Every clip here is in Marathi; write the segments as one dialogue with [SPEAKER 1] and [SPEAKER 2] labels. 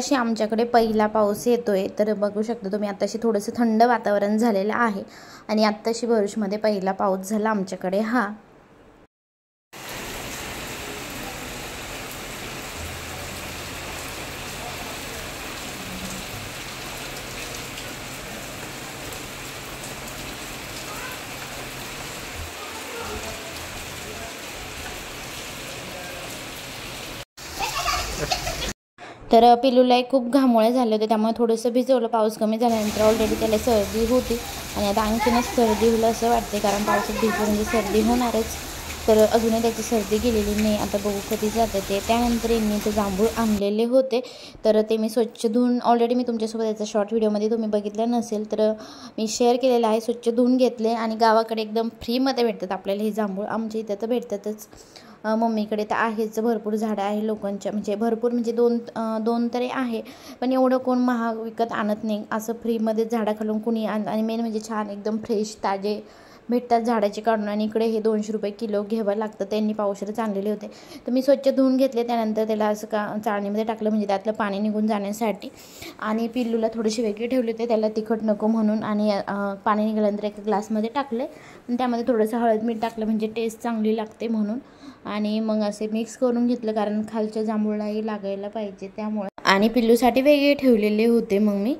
[SPEAKER 1] आत्ताशी आमच्याकडे पहिला पाऊस येतोय। तर बघू शकता तुम्ही आत्ताशी थोडंसं थंड वातावरण झालेलं आहे आणि आत्ताशी भरूचमध्ये पहिला पाऊस झाला आमच्याकडे हा। तर पिल्लूला खूप घामोळे झाले होते त्यामुळे थोडंसं भिजवलं। पाऊस कमी झाल्यानंतर ऑलरेडी त्याला सर्दी होती आणि आता आणखीनच सर्दी होईल असं वाटते, कारण पावसात भिजलं म्हणजे सर्दी होणारच। तर अजूनही त्याची सर्दी गेलेली नाही, आता बघू कधी जातं ते। त्यानंतर यांनी ते जांभूळ आणलेले होते तर ते मी स्वच्छ धुवून, ऑलरेडी मी तुमच्यासोबत याचा शॉर्ट व्हिडिओमध्ये तुम्ही बघितलं नसेल तर मी शेअर केलेलं आहे। स्वच्छ धुवून घेतले आणि गावाकडे एकदम फ्रीमध्ये भेटतात आपल्याला हे जांभूळ, आमच्या इथं तर भेटतातच। मम्मीकडे तर आहेच, भरपूर झाडं आहे लोकांच्या, म्हणजे भरपूर म्हणजे दोन तरी आहे, पण एवढं कोण महाग विकत आणत नाही, असं फ्रीमध्ये झाडाखालून कुणी आणि मेन म्हणजे छान एकदम फ्रेश ताजे भेटतात झाडाचे काढून। आणि इकडे हे 200 रुपये किलो घ्यावं लागतं, त्यांनी पावशेरच आणलेले होते। तर मी स्वच्छ धुवून घेतले, त्यानंतर त्याला असं चाळणीमध्ये टाकलं म्हणजे त्यातलं पाणी निघून जाण्यासाठी। आणि पिल्लूला थोडेसे वेगळे ठेवले होते त्याला तिखट नको म्हणून, आणि पाणी निघाल्यानंतर एका ग्लासमध्ये टाकले आणि त्यामध्ये थोडंसं हळद मीठ टाकलं म्हणजे टेस्ट चांगली लागते म्हणून। आणि मग असे मिक्स करून घेतलं, कारण खालच्या जांभूळाही लागायला पाहिजे त्यामुळे। आणि पिल्लूसाठी वेगळे ठेवलेले होते मग मी।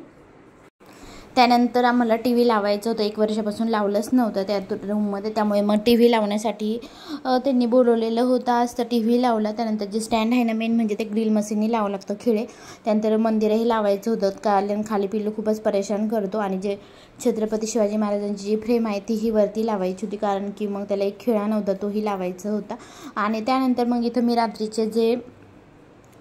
[SPEAKER 1] त्यानंतर आम्हाला टी व्ही लावायचं होतं, 1 वर्षापासून लावलंच नव्हतं त्या रूममध्ये, त्यामुळे मग टी व्ही लावण्यासाठी त्यांनी बोलवलेलं होतं आज, तर टी व्ही लावला। त्यानंतर जे स्टँड आहे ना मेन म्हणजे ते ग्रिल मशीननी लावावं लागतं खिळे। त्यानंतर मंदिरही लावायचं होतं, कारण खाली पिल्लू खूपच परेशान करतो। आणि जे छत्रपती शिवाजी महाराजांची जी फ्रेम आहे तीही वरती लावायची होती, कारण की मग त्याला एक खिळा नव्हता तोही लावायचा होता। आणि त्यानंतर मग इथं मी रात्रीचे जे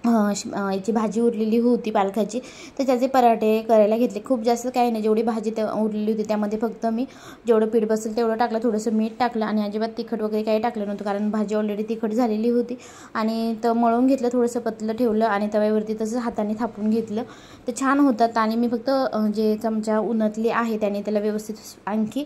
[SPEAKER 1] याची भाजी उरलेली होती पालकाची, तर त्याचे पराठे करायला घेतले। खूप जास्त काही नाही, जेवढी भाजी उरलेली होती त्यामध्ये फक्त मी जेवढं पीठ बसेल तेवढं टाकलं, थोडंसं मीठ टाकलं आणि अजिबात तिखट वगैरे काही टाकलं नव्हतं, कारण भाजी ऑलरेडी तिखट झालेली होती। आणि तर मळून घेतलं, थोडंसं पतलं ठेवलं आणि तव्यावरती तसं हाताने थापून घेतलं तर छान होतात। आणि मी फक्त जे चमचा उन्हातली आहे त्याने त्याला व्यवस्थित आणखी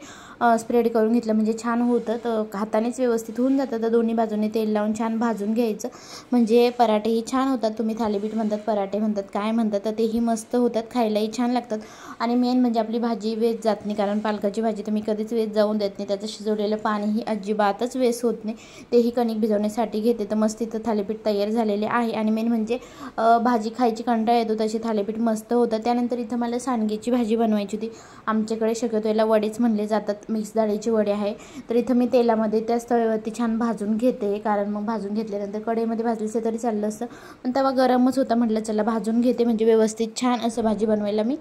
[SPEAKER 1] स्प्रेड करून घेतलं म्हणजे छान होतं, तर हातानेच व्यवस्थित होऊन जातं। तर दोन्ही बाजूने तेल लावून छान भाजून घ्यायचं म्हणजे पराठेही छान होतात। तुम्ही थालीपीठ म्हणतात, पराठे म्हणतात, काय म्हणतात, तर तेही मस्त होतात, खायलाही छान लागतात। आणि मेन म्हणजे आपली भाजी वेस्ट जात नाही, कारण पालकाची भाजी तर मी कधीच वेस्ट जाऊन देत नाही, त्याचं शिजवलेलं पाणीही अजिबातच वेस्ट होत नाही। तेही कणिक भिजवण्यासाठी घेते, तर मस्त इथं थालीपीठ तयार झालेले आहे। आणि मेन म्हणजे भाजी खायची कंटाळा येतो तशी थालीपीठ मस्त होतं। त्यानंतर इथं मला सांडगेची भाजी बनवायची होती, आमच्याकडे शक्यतो याला वडेच म्हणले जातात, मिक्स डाळीचे वडे आहे। तर इथं मी तेलामध्ये त्याच तव्यावरती छान भाजून घेते, कारण मग भाजून घेतल्यानंतर कढईमध्ये भाजले तरी चाललं असतं, पण तवा गरमच होता, म्हटलं चला भाजून घेते म्हणजे व्यवस्थित छान असं भाजी बनवायला मी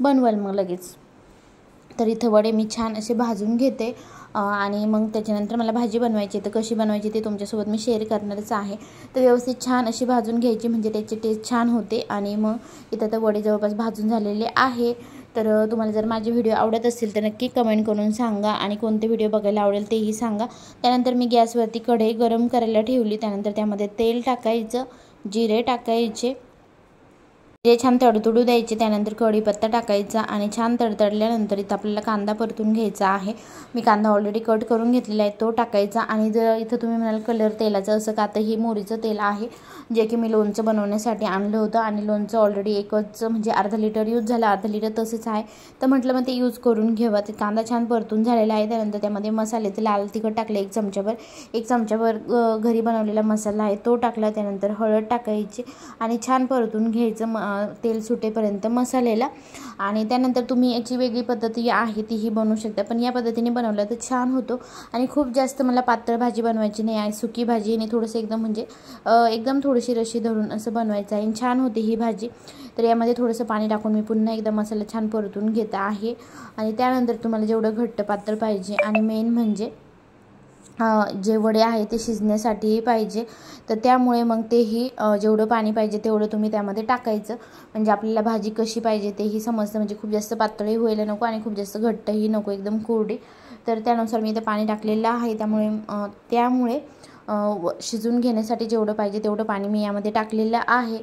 [SPEAKER 1] बनवाल मग लगेच। तर इथं वडे मी छान असे भाजून घेते आणि मग त्याच्यानंतर मला भाजी बनवायची, तर कशी बनवायची ते तुमच्यासोबत मी शेअर करणारच आहे। तर व्यवस्थित छान अशी भाजून घ्यायची म्हणजे त्याची टेस्ट छान होते। आणि मग इथं तर वडे जवळपास भाजून झालेले आहे। तर तुम्हाला जर माझे व्हिडिओ आवडत असतील तर नक्की कमेंट करून सांगा आणि कोणते व्हिडिओ बघायला आवडेल तेही सांगा। त्यानंतर मी गॅसवरती कढई गरम करायला ठेवली, त्यानंतर त्यामध्ये तेल टाकायचं, जिरे टाकायचे, जे छान तडतडू द्यायचे, त्यानंतर कढीपत्ता टाकायचा आणि छान तडतडल्यानंतर इथं आपल्याला कांदा परतून घ्यायचा आहे। मी कांदा ऑलरेडी कट करून घेतलेला आहे तो टाकायचा। आणि जर इथं तुम्ही म्हणाल कलर तेलाचं, असं का तर हे मोहरीचं तेल आहे जे की मी लोणचं बनवण्यासाठी आणलं होतं, आणि लोणचं ऑलरेडी एकच म्हणजे अर्धा लिटर यूज झालं, अर्धा लिटर तसंच आहे, तर म्हटलं मग ते यूज करून घ्यावं। ते कांदा छान परतून झालेला आहे। त्यानंतर त्यामध्ये मसाले, ते लाल तिखट टाकले 1 चमचाभर घरी बनवलेला मसाला आहे तो टाकला, त्यानंतर हळद टाकायची आणि छान परतून घ्यायचं तेल सुटेपर्यंत मसाल्याला। आणि त्यानंतर तुम्ही याची वेगळी पद्धत आहे तीही बनवू शकता, पण या पद्धतीने बनवलं तर छान होतो। आणि खूप जास्त मला पातळ भाजी बनवायची नाही आहे, सुकी भाजी आणि थोडंसं एकदम म्हणजे एकदम थोडीशी रशी धरून असं बनवायचं आहे, छान होते ही भाजी। तर यामध्ये थोडंसं पाणी टाकून मी पुन्हा एकदा मसाला छान परतून घेत आहे। आणि त्यानंतर तुम्हाला जेवढं घट्ट पातळ पाहिजे आणि मेन म्हणजे जे वडे आहे ते शिजण्यासाठीही पाहिजे, तर त्यामुळे मग तेही जेवढं पाणी पाहिजे तेवढं तुम्ही त्यामध्ये टाकायचं, म्हणजे आपल्याला भाजी कशी पाहिजे तेही समजतं, म्हणजे खूप जास्त पातळही व्हायला नको आणि खूप जास्त घट्टही नको, एकदम कोरडी। तर त्यानुसार मी इथे पाणी टाकलेलं आहे, त्यामुळे शिजून घेण्यासाठी जेवढं पाहिजे तेवढं पाणी मी यामध्ये टाकलेलं आहे।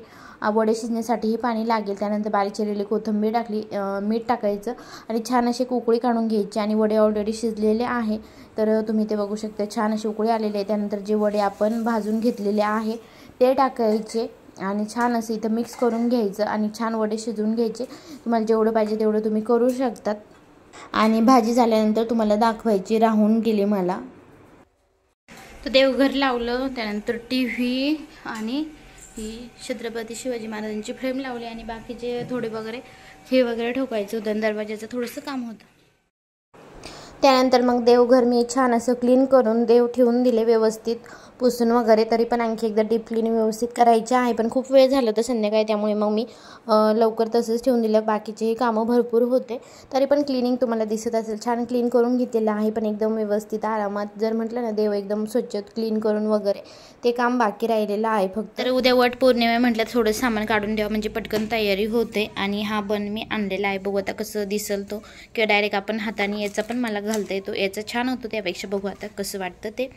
[SPEAKER 1] वडे शिजण्यासाठीही पाणी लागेल। त्यानंतर बारीक चिरलेली कोथिंबीर टाकली, मीठ टाकायचं आणि छान अशी उकळी काढून घ्यायची। आणि वडे ऑलरेडी शिजलेले आहे, तर तुम्ही ते बघू शकता छान अशी उकळी आलेली आहे। त्यानंतर जे वडे आपण भाजून घेतलेले आहे ते टाकायचे आणि छान असं इथं मिक्स करून घ्यायचं आणि छान वडे शिजवून घ्यायचे। तुम्हाला जेवढं पाहिजे तेवढं तुम्ही करू शकतात। आणि भाजी झाल्यानंतर तुम्हाला दाखवायची राहून गेली मला। तर देवघर लावलं, त्यानंतर TV आणि ही छत्रपती शिवाजी महाराजांची फ्रेम लावली आणि बाकीचे थोडे वगैरे हे वगैरे ठोकायचं होतं, दरवाजाचं थोडंसं काम होतं। त्यानंतर मग देवघर मी छान असं क्लीन करून देव ठेवून दिले व्यवस्थित पुसून वगैरे। तरी पण आणखी एकदा डीप क्लीन व्यवस्थित करायचे आहे, पण खूप वेळ झालं तर संध्याकाळी, त्यामुळे मग मी लवकर तसंच ठेवून दिलं। बाकीचे कामं भरपूर होते, तरी पण क्लिनिंग तुम्हाला दिसत असेल छान क्लीन करून घेतलेलं आहे, पण एकदम व्यवस्थित आरामात। जर म्हटलं ना देव एकदम स्वच्छ क्लीन करून वगैरे, ते काम बाकी राहिलेलं आहे फक्त। तर उद्या वट पौर्णिमा म्हटलं थोडं सामान काढून द्यावं म्हणजे पटकन तयारी होते। आणि हा बन मी आणलेला आहे, बघू आता कसं दिसल तो, किंवा डायरेक्ट आपण हाताने याचा पण मला घालता येतो, याचं छान होतं, त्यापेक्षा बघू आता कसं वाटतं ते।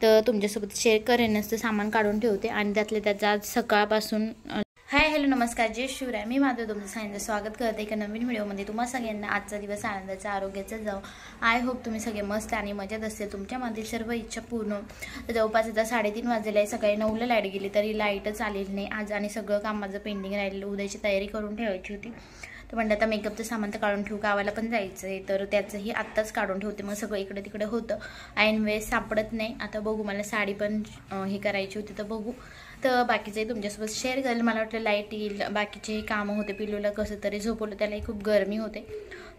[SPEAKER 1] तर तुमच्यासोबत शेअर करेनच, ते सामान काढून ठेवते आणि त्याचं आज सकाळपासून। हाय हॅलो नमस्कार, जय शिवराय, मी माधव तुमचं सगळ्यांचं स्वागत करते एका नवीन व्हिडिओमध्ये। तुम्हा सगळ्यांना आजचा दिवस आनंदाचा आरोग्याचा जाऊ। आय होप तुम्ही सगळे मस्त आणि मजेत असेल, तुमच्यामधील सर्व इच्छा पूर्ण। तर जवळपास आता 3:30 वाजले आहे, सकाळी 9ला लाईट गेली तरी लाईटच आलेली नाही आज, आणि सगळं काम माझं पेंडिंग राहिलेलं, उद्याची तयारी करून ठेवायची होती। तर म्हणलं आता मेकअपचं सामान तर काढून ठेवू, गावाला पण जायचं आहे, तर त्याचंही आत्ताच काढून ठेवते, मग सगळं इकडे तिकडे होतं, ऐन वेळेस सापडत नाही। आता बघू, मला साडी पण हे करायची होती, तर बघू। तर बाकीचंही तुमच्यासोबत शेअर करेल। मला वाटलं लाईट येईल, बाकीचेही कामं होते, पिल्लूला कसं तरी झोपवलं, त्यालाही खूप गरमी होते,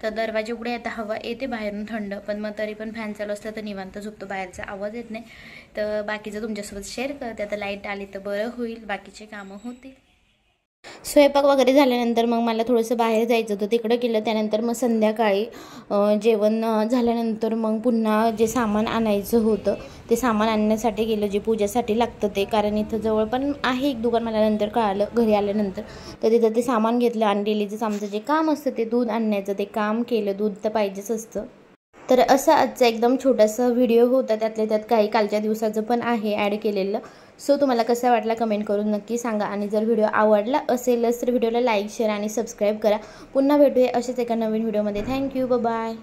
[SPEAKER 1] तर दरवाजे उघडे, आता हवा येते बाहेरून थंड, पण मग तरी पण फॅन चालू असलं तर निवांत झोपतो, बाहेरचा आवाज येत नाही। तर बाकीचं तुमच्यासोबत शेअर करते। आता लाईट आली तर बरं होईल, बाकीचे कामं होतील। स्वयंपाक वगैरे झाल्यानंतर मग मला थोडंसं बाहेर जायचं होतं, तिकडं गेलं। त्यानंतर मग संध्याकाळी जेवण झाल्यानंतर मग पुन्हा जे सामान आणायचं होतं ते सामान आणण्यासाठी गेलं, जे पूजेसाठी लागतं ते, कारण इथं जवळ पण आहे एक दुकान, मला नंतर कळालं घरी आल्यानंतर। तर तिथं ते सामान घेतलं आणि डेलीचं आमचं जे काम असतं ते दूध आणण्याचं ते काम केलं, दूध तर पाहिजेच असतं। तर असं आजचा एकदम छोटासा व्हिडिओ होता, त्यातल्या त्यात काही कालच्या दिवसाचं पण आहे ॲड केलेलं। सो तुम्हाला कसा वाटला कमेंट करून नक्की सांगा, आणि जर व्हिडिओ आवडला असेलच तर व्हिडिओला लाईक शेअर आणि सबस्क्राईब करा। पुन्हा भेटूया असेच एका नवीन व्हिडिओमध्ये। Thank you, bye bye.